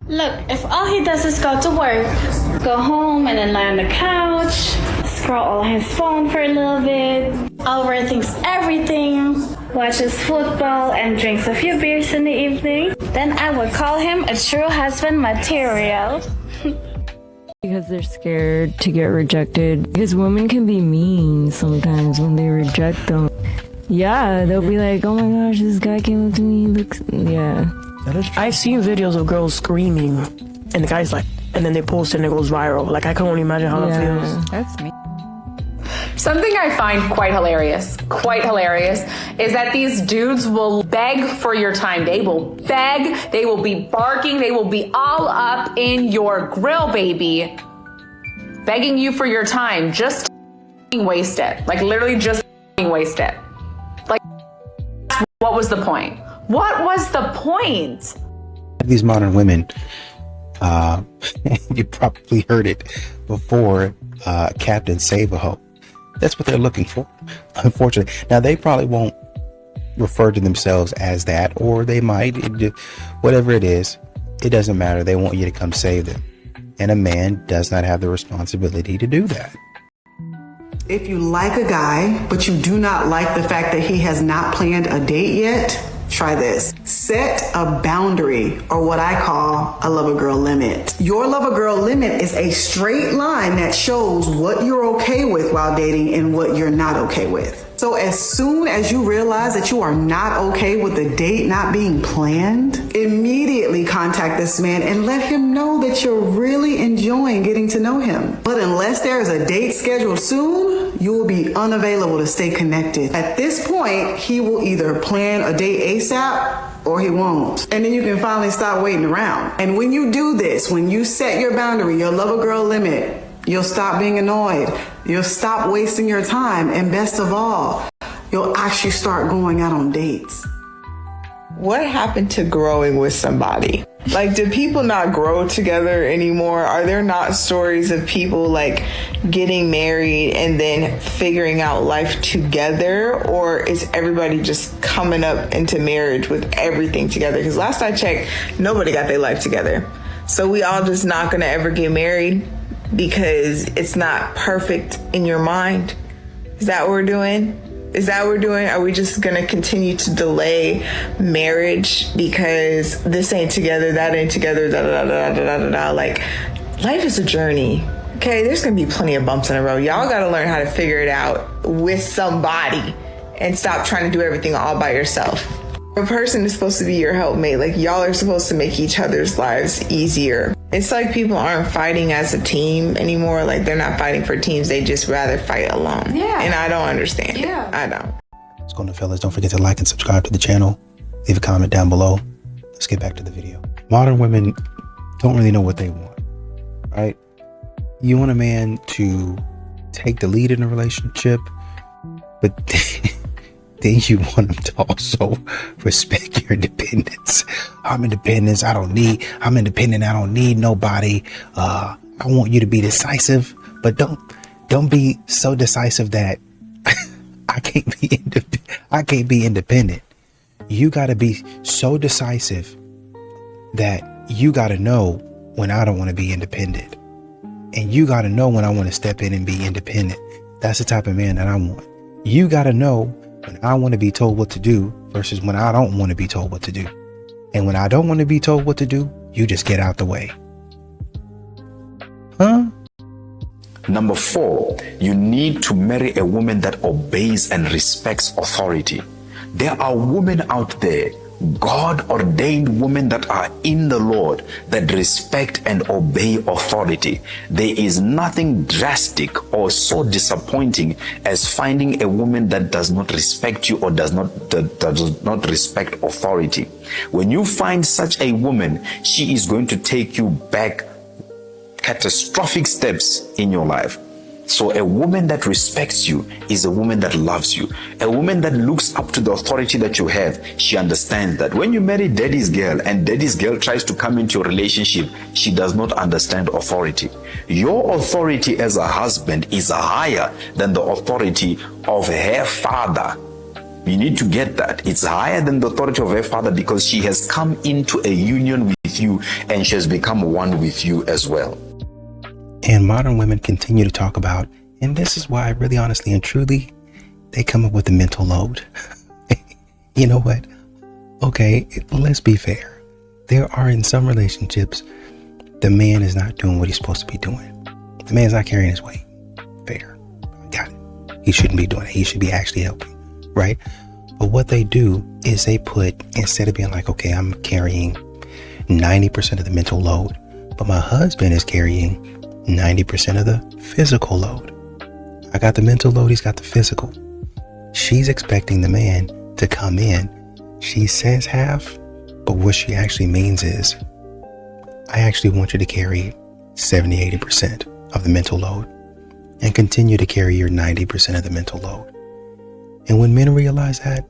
Look, if all he does is go to work, go home and then lie on the couch, scroll on his phone for a little bit, overthinks everything, watches football and drinks a few beers in the evening, then I would call him a true husband material. Because they're scared to get rejected. Because women can be mean sometimes when they reject them. Yeah, they'll be like, oh my gosh, this guy came up to me, looks, yeah. I've seen videos of girls screaming, and the guy's like, and then they post it and it goes viral. Like, I can only imagine how that feels. That's me. Something I find quite hilarious, is that these dudes will beg for your time. They will beg, they will be barking, they will be all up in your grill, baby, begging you for your time. Just waste it. Like, literally just waste it. Like, what was the point? What was the point? These modern women, you probably heard it before, Captain Save-A-Hoe. That's what they're looking for, unfortunately. Now, they probably won't refer to themselves as that, or they might. Whatever it is, it doesn't matter. They want you to come save them. And a man does not have the responsibility to do that. If you like a guy, but you do not like the fact that he has not planned a date yet, try this. Set a boundary, or what I call a love a girl limit. Your love a girl limit is a straight line that shows what you're okay with while dating and what you're not okay with. So as soon as you realize that you are not okay with the date not being planned, immediately contact this man and let him know that you're really enjoying getting to know him. But unless there is a date scheduled soon, you will be unavailable to stay connected. At this point, he will either plan a date ASAP or he won't. And then you can finally stop waiting around. And when you do this, when you set your boundary, your love a girl limit, you'll stop being annoyed. You'll stop wasting your time. And best of all, you'll actually start going out on dates. What happened to growing with somebody? Like, do people not grow together anymore? Are there not stories of people like getting married and then figuring out life together? Or is everybody just coming up into marriage with everything together? Because last I checked, nobody got their life together. So we all just not gonna ever get married because it's not perfect in your mind? Is that what we're doing? Are we just gonna continue to delay marriage because this ain't together, that ain't together, da da da da da da da? Like, life is a journey. Okay, there's gonna be plenty of bumps in the road. Y'all gotta learn how to figure it out with somebody and stop trying to do everything all by yourself. A person is supposed to be your helpmate. Like, y'all are supposed to make each other's lives easier. It's like people aren't fighting as a team anymore. Like, they're not fighting for teams. They just rather fight alone. Yeah. And I don't understand it. I don't. What's going on, fellas? Don't forget to like and subscribe to the channel. Leave a comment down below. Let's get back to the video. Modern women don't really know what they want, right? You want a man to take the lead in a relationship, but then you want him to also respect your independence. I'm independent. I don't need nobody. I want you to be decisive, but don't be so decisive that I can't be independent. You got to be so decisive that you got to know when I don't want to be independent, and you got to know when I want to step in and be independent. That's the type of man that I want. You got to know when I want to be told what to do versus when I don't want to be told what to do. And when I don't want to be told what to do, you just get out the way. Huh? Number 4, you need to marry a woman that obeys and respects authority. There are women out there, God-ordained women that are in the Lord, that respect and obey authority. There is nothing drastic or so disappointing as finding a woman that does not respect you or does not respect authority. When you find such a woman, she is going to take you back catastrophic steps in your life. So a woman that respects you is a woman that loves you. A woman that looks up to the authority that you have, she understands that. When you marry daddy's girl and daddy's girl tries to come into a relationship, she does not understand authority. Your authority as a husband is higher than the authority of her father. You need to get that. It's higher than the authority of her father because she has come into a union with you and she has become one with you as well. And modern women continue to talk about, and this is why really honestly and truly, they come up with the mental load. You know what? Okay, let's be fair. There are in some relationships, the man is not doing what he's supposed to be doing. The man's not carrying his weight. Fair. Got it. He shouldn't be doing it. He should be actually helping, right? But what they do is they put, instead of being like, okay, I'm carrying 90% of the mental load, but my husband is carrying 90% of the physical load. I got the mental load, he's got the physical. She's expecting the man to come in. She says half, but what she actually means is, I actually want you to carry 70, 80% of the mental load and continue to carry your 90% of the mental load. And when men realize that,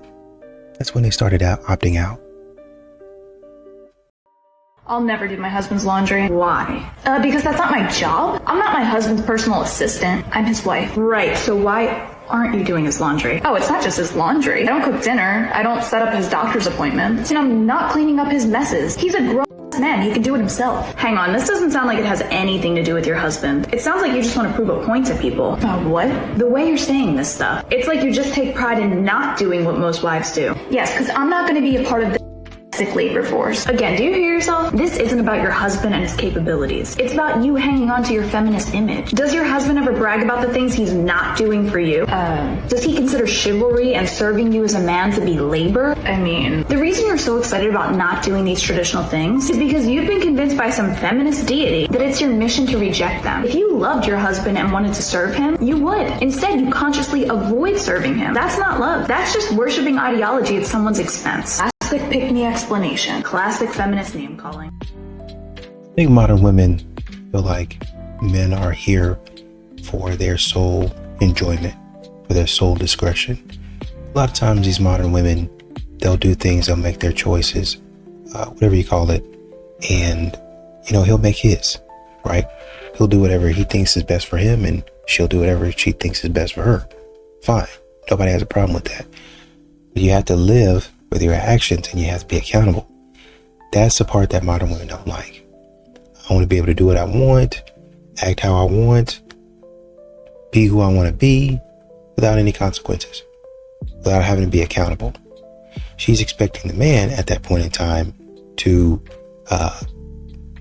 that's when they started opting out. I'll never do my husband's laundry. Why? Because that's not my job. I'm not my husband's personal assistant. I'm his wife. Right, so why aren't you doing his laundry? Oh, it's not just his laundry. I don't cook dinner. I don't set up his doctor's appointments. And I'm not cleaning up his messes. He's a grown man. He can do it himself. Hang on, this doesn't sound like it has anything to do with your husband. It sounds like you just want to prove a point to people. What? The way you're saying this stuff. It's like you just take pride in not doing what most wives do. Yes, because I'm not going to be a part of this labor force. Again, do you hear yourself? This isn't about your husband and his capabilities. It's about you hanging on to your feminist image. Does your husband ever brag about the things he's not doing for you? Does he consider chivalry and serving you as a man to be labor? I mean, the reason you're so excited about not doing these traditional things is because you've been convinced by some feminist deity that it's your mission to reject them. If you loved your husband and wanted to serve him, you would. Instead, you consciously avoid serving him. That's not love. That's just worshiping ideology at someone's expense. Classic pick-me explanation. Classic feminist name calling. I think modern women feel like men are here for their sole enjoyment, for their sole discretion. A lot of times these modern women, they'll do things, they'll make their choices, whatever you call it, and, he'll make his, right? He'll do whatever he thinks is best for him, and she'll do whatever she thinks is best for her. Fine. Nobody has a problem with that. But you have to live with your actions and you have to be accountable. That's the part that modern women don't like. I want to be able to do what I want, act how I want, be who I want to be without any consequences, without having to be accountable. She's expecting the man at that point in time to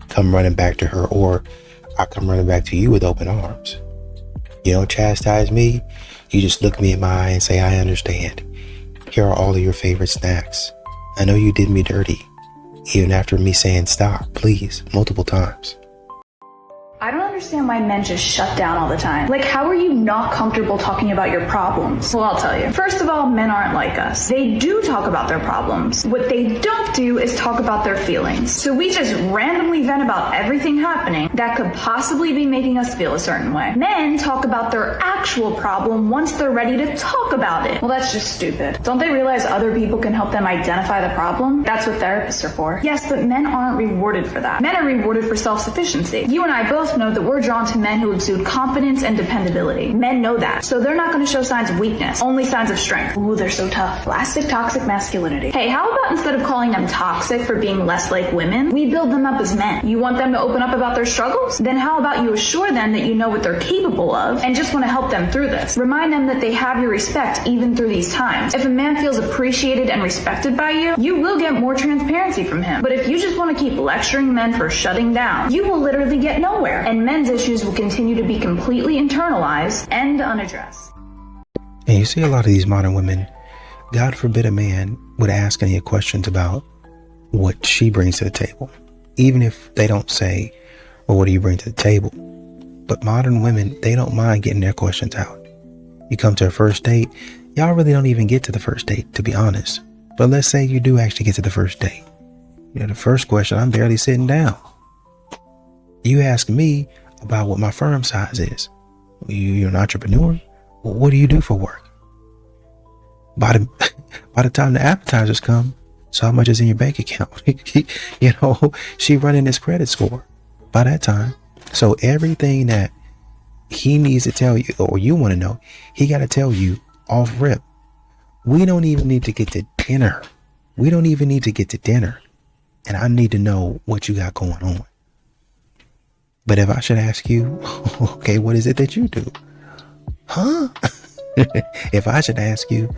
come running back to her, or I come running back to you with open arms. You don't chastise me. You just look me in my eye and say, I understand. Here are all of your favorite snacks. I know you did me dirty, even after me saying stop, please, multiple times. I don't understand why men just shut down all the time. Like, how are you not comfortable talking about your problems? Well, I'll tell you. First of all, men aren't like us. They do talk about their problems. What they don't do is talk about their feelings. So we just randomly vent about everything happening that could possibly be making us feel a certain way. Men talk about their actual problem once they're ready to talk about it. Well, that's just stupid. Don't they realize other people can help them identify the problem? That's what therapists are for. Yes, but men aren't rewarded for that. Men are rewarded for self-sufficiency. You and I both know that we're drawn to men who exude confidence and dependability. Men know that, so they're not going to show signs of weakness, only signs of strength. Ooh, they're so tough. Classic toxic masculinity. Hey, how about instead of calling them toxic for being less like women, we build them up as men? You want them to open up about their struggles? Then how about you assure them that you know what they're capable of and just want to help them through this? Remind them that they have your respect even through these times. If a man feels appreciated and respected by you, you will get more transparency from him. But if you just want to keep lecturing men for shutting down, you will literally get nowhere, and men's issues will continue to be completely internalized and unaddressed. And you see a lot of these modern women, God forbid a man would ask any questions about what she brings to the table, even if they don't say, well, what do you bring to the table? But modern women, they don't mind getting their questions out. You come to a first date, y'all really don't even get to the first date, to be honest. But let's say you do actually get to the first date. The first question, I'm barely sitting down. You ask me about what my firm size is. You're an entrepreneur? Well, what do you do for work? By the time the appetizers come, so how much is in your bank account? She running his credit score by that time. So everything that he needs to tell you, or you want to know, he got to tell you off rip. We don't even need to get to dinner. We don't even need to get to dinner. And I need to know what you got going on. But if I should ask you, okay, what is it that you do? Huh? If I should ask you,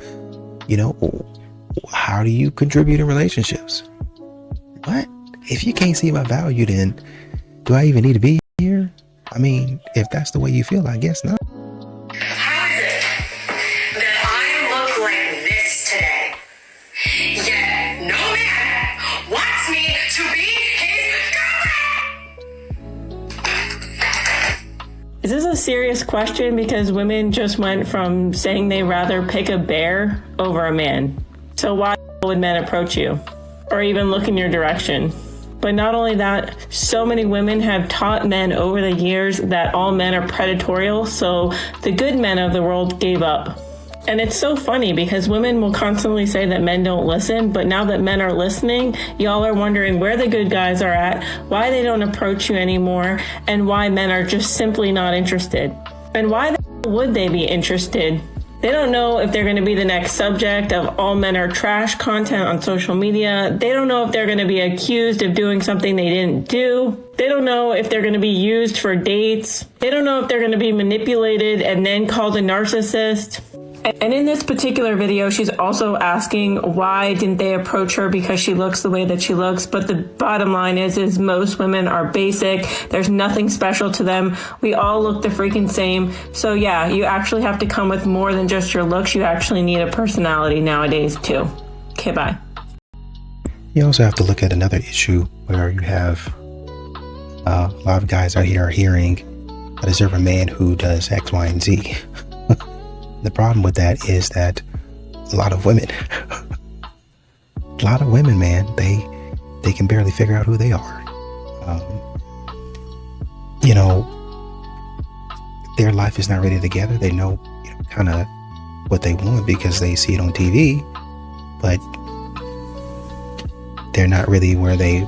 you know, how do you contribute in relationships? What? If you can't see my value, then do I even need to be here? I mean, if that's the way you feel, I guess not. How is it that I look like this today, yet no man wants me to be his girlfriend? Is this a serious question? Because women just went from saying they rather pick a bear over a man. So why would men approach you or even look in your direction? But not only that, so many women have taught men over the years that all men are predatorial, so the good men of the world gave up. And it's so funny because women will constantly say that men don't listen, but now that men are listening, y'all are wondering where the good guys are at, why they don't approach you anymore, and why men are just simply not interested. And why would they be interested? They don't know if they're going to be the next subject of all men are trash content on social media. They don't know if they're going to be accused of doing something they didn't do. They don't know if they're going to be used for dates. They don't know if they're going to be manipulated and then called a narcissist. And in this particular video, she's also asking why didn't they approach her because she looks the way that she looks. But the bottom line is most women are basic. There's nothing special to them. We all look the freaking same. So yeah, you actually have to come with more than just your looks. You actually need a personality nowadays too. Okay, bye. You also have to look at another issue where you have a lot of guys out here are hearing, I deserve a man who does X, Y, and Z. The problem with that is that a lot of women, man, they can barely figure out who they are. You know, their life is not really together. They know, kind of what they want because they see it on TV, but they're not really where they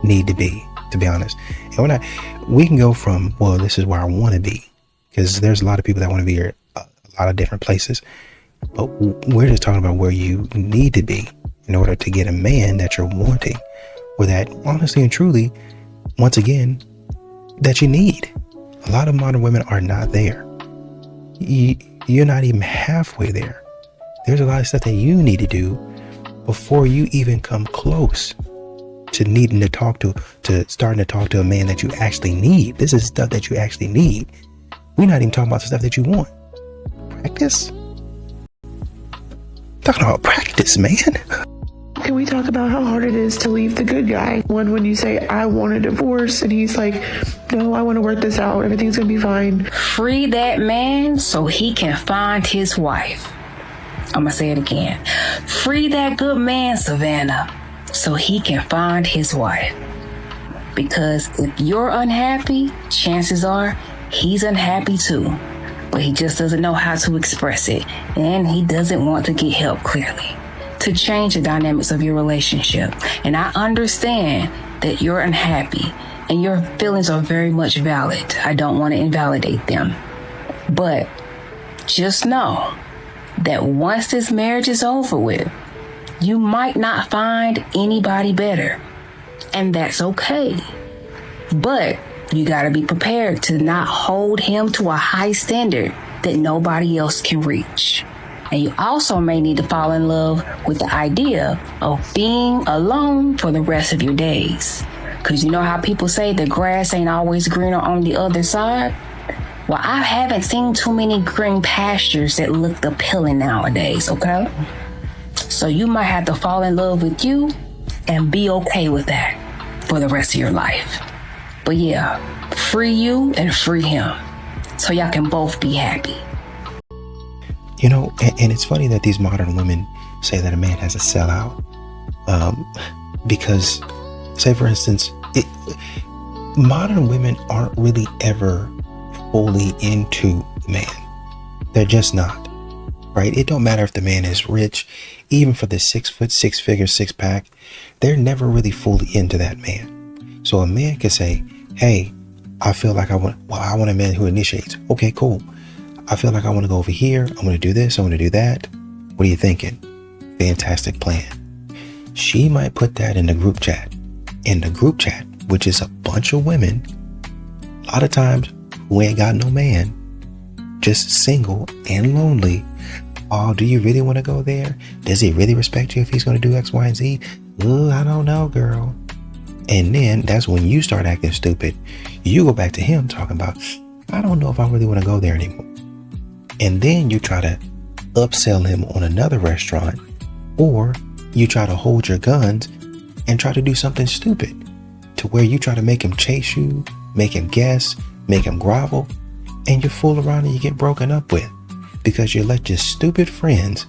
need to be honest. And we can go from, well, this is where I want to be, because there's a lot of people that want to be here. A lot of different places, but we're just talking about where you need to be in order to get a man that you're wanting, or that honestly and truly, once again, that you need. A lot of modern women are not there. You're not even halfway there. There's a lot of stuff that you need to do before you even come close to needing to starting to talk to a man that you actually need. This is stuff that you actually need. We're not even talking about the stuff that you want. Practice? Talking about practice, man. Can we talk about how hard it is to leave the good guy? When you say, I want a divorce, and he's like, no, I want to work this out. Everything's going to be fine. Free that man so he can find his wife. I'm going to say it again. Free that good man, Savannah, so he can find his wife. Because if you're unhappy, chances are he's unhappy too. But he just doesn't know how to express it, and he doesn't want to get help clearly to change the dynamics of your relationship. And I understand that you're unhappy and your feelings are very much valid. I don't want to invalidate them. But just know that once this marriage is over with, you might not find anybody better, and that's okay. But you got to be prepared to not hold him to a high standard that nobody else can reach. And you also may need to fall in love with the idea of being alone for the rest of your days. Because you know how people say the grass ain't always greener on the other side? Well, I haven't seen too many green pastures that look appealing nowadays, okay? So you might have to fall in love with you and be okay with that for the rest of your life. But yeah, free you and free him so y'all can both be happy. You know, and it's funny that these modern women say that a man has to sell out. Because, say for instance, modern women aren't really ever fully into man. They're just not, right? It don't matter if the man is rich, even for the 6 foot, 6 figure, 6-pack, they're never really fully into that man. So a man can say, hey, I feel like I want a man who initiates. Okay, cool. I feel like I want to go over here. I want to do this. I want to do that. What are you thinking? Fantastic plan. She might put that in the group chat. In the group chat, which is a bunch of women, a lot of times who ain't got no man, just single and lonely. Oh, do you really want to go there? Does he really respect you if he's going to do X, Y, and Z? Oh, I don't know, girl. And then that's when you start acting stupid. You go back to him talking about, I don't know if I really want to go there anymore. And then you try to upsell him on another restaurant, or you try to hold your guns and try to do something stupid to where you try to make him chase you, make him guess, make him grovel, and you fool around and you get broken up with because you let your stupid friends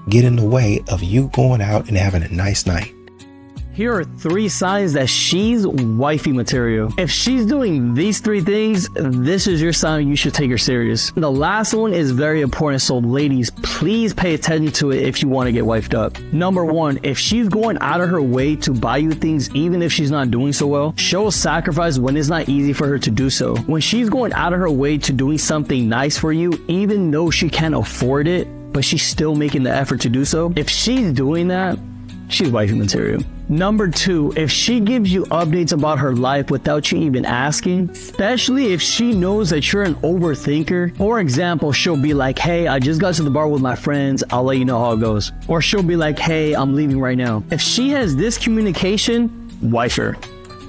get in the way of you going out and having a nice night. Here are 3 signs that she's wifey material. If she's doing these 3 things, this is your sign you should take her serious. The last one is very important, so ladies, please pay attention to it if you want to get wifed up. Number 1, if she's going out of her way to buy you things, even if she's not doing so well, show sacrifice when it's not easy for her to do so. When she's going out of her way to doing something nice for you, even though she can't afford it, but she's still making the effort to do so, if she's doing that, she's wifey material. Number 2, if she gives you updates about her life without you even asking, especially if she knows that you're an overthinker. For example, she'll be like, hey, I just got to the bar with my friends, I'll let you know how it goes. Or she'll be like, hey, I'm leaving right now. If she has this communication, wife her.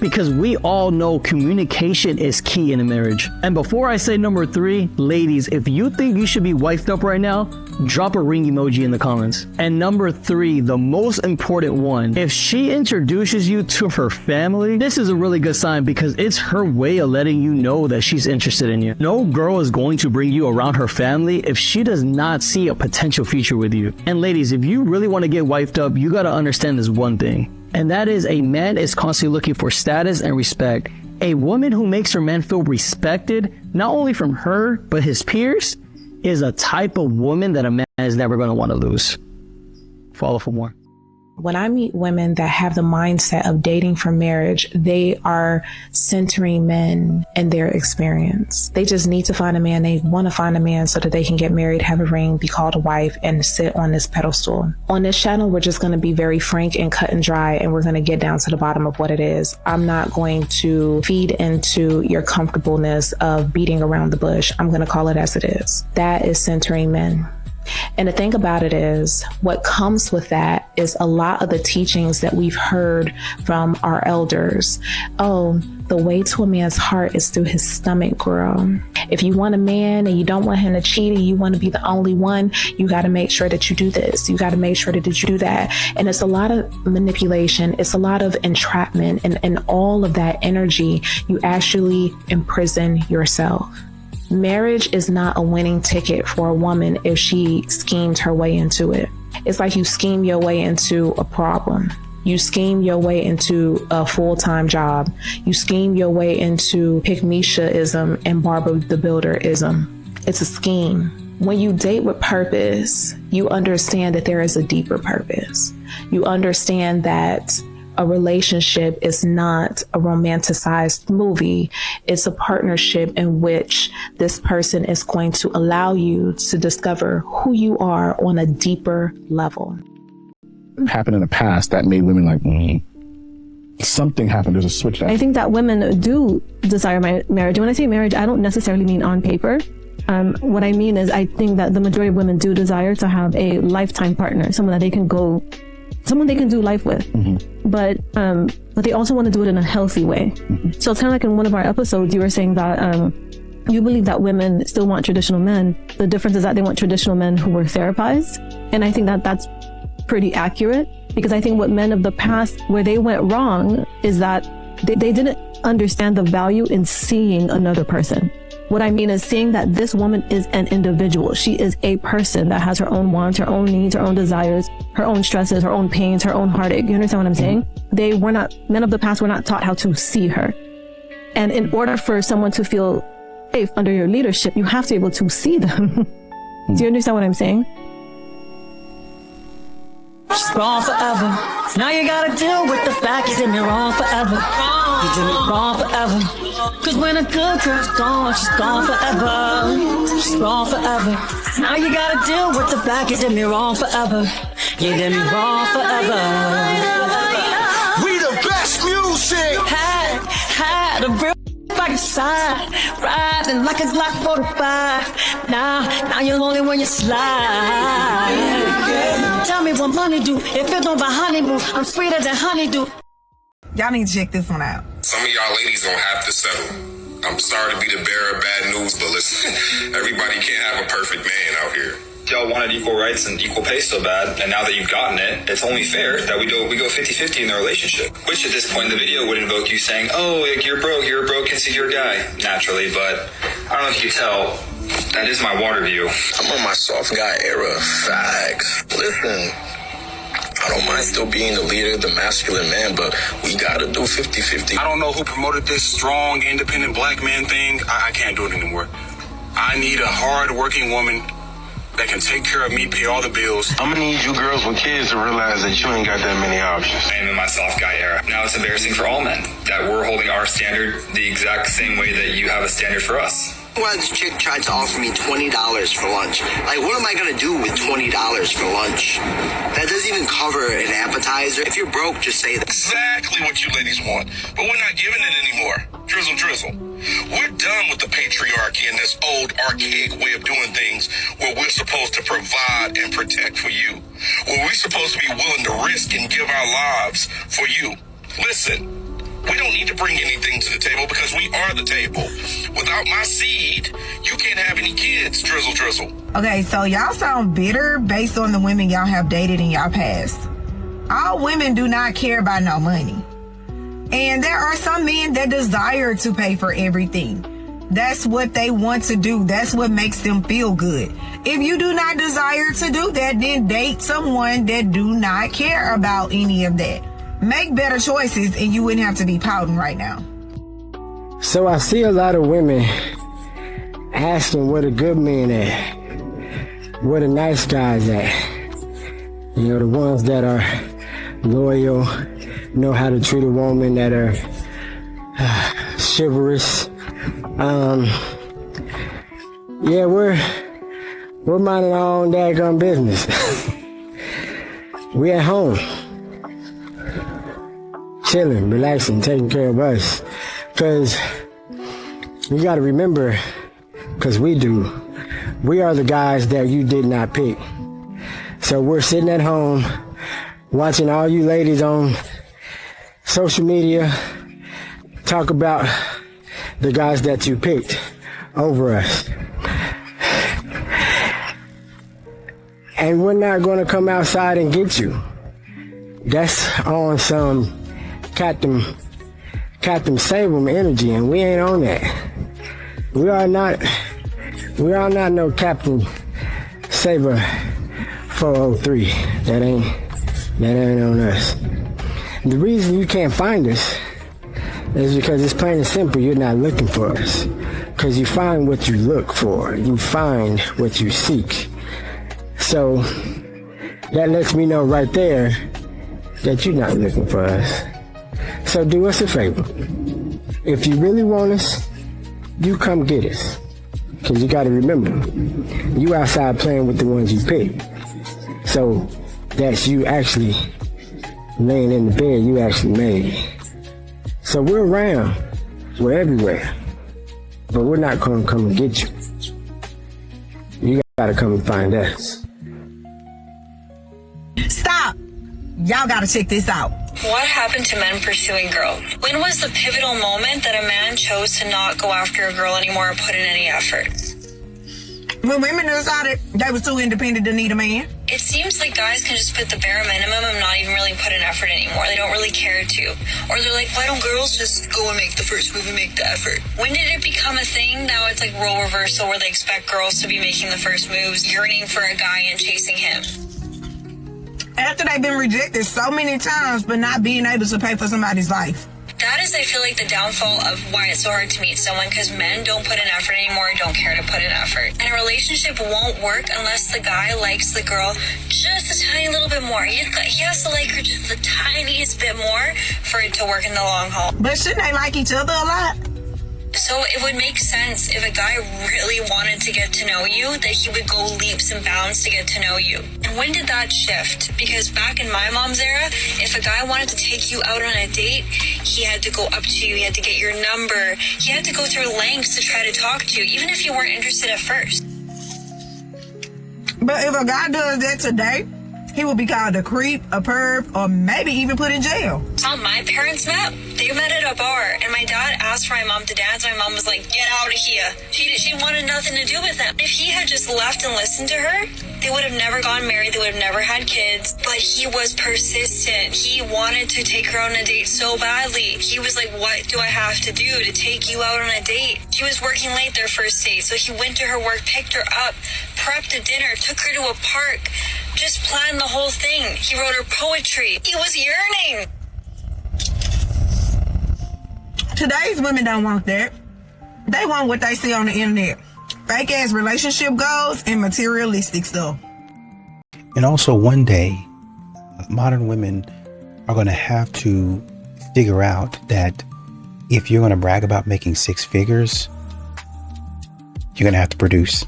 Because we all know communication is key in a marriage. And before I say number 3, ladies, if you think you should be wifed up right now, drop a ring emoji in the comments. And number 3, the most important one, if she introduces you to her family, this is a really good sign because it's her way of letting you know that she's interested in you. No girl is going to bring you around her family if she does not see a potential future with you. And ladies, if you really want to get wifed up, you got to understand this one thing. And that is, a man is constantly looking for status and respect. A woman who makes her man feel respected, not only from her, but his peers, is a type of woman that a man is never going to want to lose. Follow for more. When I meet women that have the mindset of dating for marriage, they are centering men and their experience. They just need to find a man. They want to find a man so that they can get married, have a ring, be called a wife, and sit on this pedestal. On this channel, we're just going to be very frank and cut and dry, and we're going to get down to the bottom of what it is. I'm not going to feed into your comfortableness of beating around the bush. I'm going to call it as it is. That is centering men. And the thing about it is, what comes with that is a lot of the teachings that we've heard from our elders. Oh, the way to a man's heart is through his stomach, girl. If you want a man and you don't want him to cheat and you want to be the only one, you got to make sure that you do this. You got to make sure that you do that. And it's a lot of manipulation. It's a lot of entrapment, and all of that energy, you actually imprison yourself. Marriage is not a winning ticket for a woman if she schemed her way into it. It's like you scheme your way into a problem. You scheme your way into a full-time job. You scheme your way into Pygmisha-ism and Barbara the Builder-ism. It's a scheme. When you date with purpose, you understand that there is a deeper purpose. You understand that a relationship is not a romanticized movie. It's a partnership in which this person is going to allow you to discover who you are on a deeper level. Happened in the past that made women like, something happened. There's a switch. I think that women do desire marriage. When I say marriage, I don't necessarily mean on paper. What I mean is, I think that the majority of women do desire to have a lifetime partner, someone they can do life with. Mm-hmm. But they also want to do it in a healthy way. Mm-hmm. So it's kind of like in one of our episodes, you were saying that you believe that women still want traditional men. The difference is that they want traditional men who were therapized. And I think that that's pretty accurate, because I think what men of the past, where they went wrong, is that they didn't understand the value in seeing another person. What I mean is seeing that this woman is an individual. She is a person that has her own wants, her own needs, her own desires, her own stresses, her own pains, her own heartache. You understand what I'm saying? Men of the past were not taught how to see her. And in order for someone to feel safe under your leadership, you have to be able to see them. Do you understand what I'm saying? wrong forever. Now you gotta deal with the fact you did me wrong forever. You did me wrong forever. Cause when a good girl's gone, she's gone forever. She's gone forever. Now you gotta deal with the fact you did me wrong forever. You did me wrong forever. We the best music. Had a real by your side, riding like a Glock 45. Now you're lonely when you slide. Tell me what money do if it don't buy honeymoon. I'm sweeter than honeydew. Y'all need to check this one out. Some of y'all ladies gonna have to settle. I'm sorry to be the bearer of bad news, but listen, everybody can't have a perfect man out here. Y'all wanted equal rights and equal pay so bad, and now that you've gotten it, it's only fair that we go 50-50 in the relationship. Which at this point in the video would invoke you saying, oh, like, you're a broke, insecure guy, naturally, but I don't know if you can tell, that is my water view. I'm on my soft guy era. Facts. Listen, I don't mind still being the leader, the masculine man, but we gotta do 50-50. I don't know who promoted this strong, independent black man thing. I can't do it anymore. I need a hard-working woman that can take care of me, pay all the bills. I'm gonna need you girls with kids to realize that you ain't got that many options. I am in my soft guy era. Now it's embarrassing for all men that we're holding our standard the exact same way that you have a standard for us. Well, this chick tried to offer me $20 for lunch. Like, what am I gonna do with $20 for lunch? That doesn't even cover an appetizer. If you're broke, just say that. Exactly what you ladies want, but we're not giving it anymore. Drizzle, drizzle. We're done with the patriarchy and this old archaic way of doing things where we're supposed to provide and protect for you. Where we're supposed to be willing to risk and give our lives for you. Listen, we don't need to bring anything to the table because we are the table. Without my seed, you can't have any kids, drizzle, drizzle. Okay, so y'all sound bitter based on the women y'all have dated in y'all past. All women do not care about no money. And there are some men that desire to pay for everything. That's what they want to do. That's what makes them feel good. If you do not desire to do that, then date someone that do not care about any of that. Make better choices and you wouldn't have to be pouting right now. So I see a lot of women asking where the good men at, where the nice guys at. You know, the ones that are loyal, know how to treat a woman, that are chivalrous. Yeah, we're minding our own daggone business. We at home, chilling, relaxing, taking care of us. Cause you gotta remember, cause we are the guys that you did not pick. So we're sitting at home, watching all you ladies on social media talk about the guys that you picked over us. And we're not going to come outside and get you. That's on some Captain Sable energy, and we ain't on that. We are not no Captain Saber 403. That ain't on us. The reason you can't find us is because it's plain and simple, you're not looking for us. Because you find what you look for. You find what you seek. So that lets me know right there that you're not looking for us. So do us a favor. If you really want us, you come get us. Because you got to remember, you outside playing with the ones you pick. So that's you actually laying in the bed you actually made. So we're around. We're everywhere. But we're not going to come and get you. You got to come and find us. Stop! Y'all got to check this out. What happened to men pursuing girls? When was the pivotal moment that a man chose to not go after a girl anymore or put in any effort? When women decided they were too independent to need a man. It seems like guys can just put the bare minimum and not even really put an effort anymore. They don't really care to. Or they're like, why don't girls just go and make the first move and make the effort? When did it become a thing? Now it's like role reversal where they expect girls to be making the first moves, yearning for a guy and chasing him. After they've been rejected so many times but not being able to pay for somebody's life. That is, I feel like, the downfall of why it's so hard to meet someone, because men don't put in effort anymore, don't care to put in effort. And a relationship won't work unless the guy likes the girl just a tiny little bit more. He has to like her just the tiniest bit more for it to work in the long haul. But shouldn't they like each other a lot? So it would make sense if a guy really wanted to get to know you, that he would go leaps and bounds to get to know you. And when did that shift? Because back in my mom's era, if a guy wanted to take you out on a date, he had to go up to you, he had to get your number, he had to go through lengths to try to talk to you, even if you weren't interested at first. But if a guy does that today, he will be called a creep, a perv, or maybe even put in jail. How my parents met? They met at a bar, and my dad asked for my mom to dance. My mom was like, "Get out of here." She wanted nothing to do with him. If he had just left and listened to her, they would have never gotten married. They would have never had kids. But he was persistent. He wanted to take her on a date so badly. He was like, "What do I have to do to take you out on a date?" She was working late their first date, so he went to her work, picked her up, prepped a dinner, took her to a park, just planned the whole thing. He wrote her poetry. He was yearning. Today's women don't want that. They want what they see on the internet. Fake ass relationship goals and materialistic stuff. And also one day, modern women are going to have to figure out that if you're going to brag about making six figures, you're going to have to produce.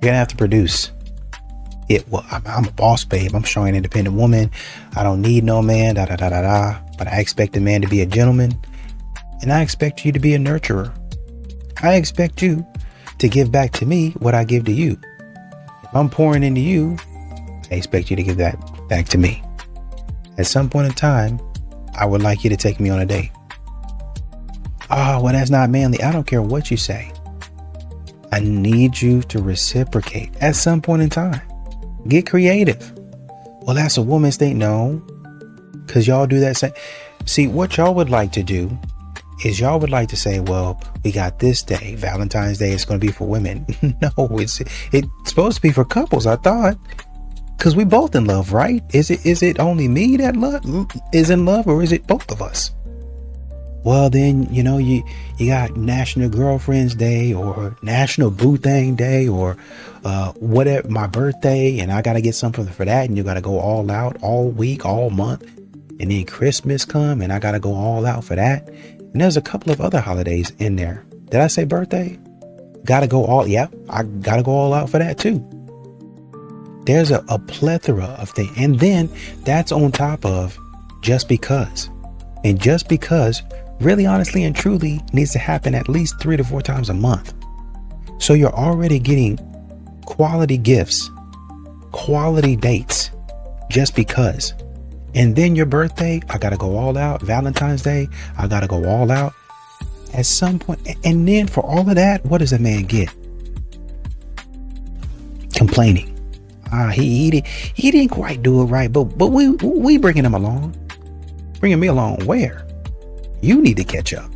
You're going to have to produce. Well, I'm a boss, babe. I'm showing an independent woman. I don't need no man, da da da da da. But I expect a man to be a gentleman, and I expect you to be a nurturer. I expect you to give back to me what I give to you. If I'm pouring into you, I expect you to give that back to me. At some point in time, I would like you to take me on a date. Oh, well, that's not manly. I don't care what you say. I need you to reciprocate at some point in time. Get creative. Well, that's a woman's thing. No, because y'all do that same. See, what y'all would like to do is y'all would like to say, well, we got this day, Valentine's Day, it's going to be for women. No, it's supposed to be for couples, I thought. Because we both in love, right? Is it only me that is in love, or is it both of us? Well, then, you got National Girlfriend's Day or National Boo Thing Day or whatever, my birthday, and I got to get something for that, and you got to go all out all week, all month. And then Christmas come, and I got to go all out for that. And there's a couple of other holidays in there. Did I say birthday? Got to go all, yeah, I got to go all out for that too. There's a plethora of things. And then that's on top of just because. And just because really, honestly, and truly needs to happen at least 3 to 4 times a month. So you're already getting quality gifts, quality dates, just because. And then your birthday, I got to go all out. Valentine's Day, I got to go all out. At some point, and then for all of that, what does a man get? Complaining. He didn't quite do it right, but we bringing him along. Bringing me along where? You need to catch up.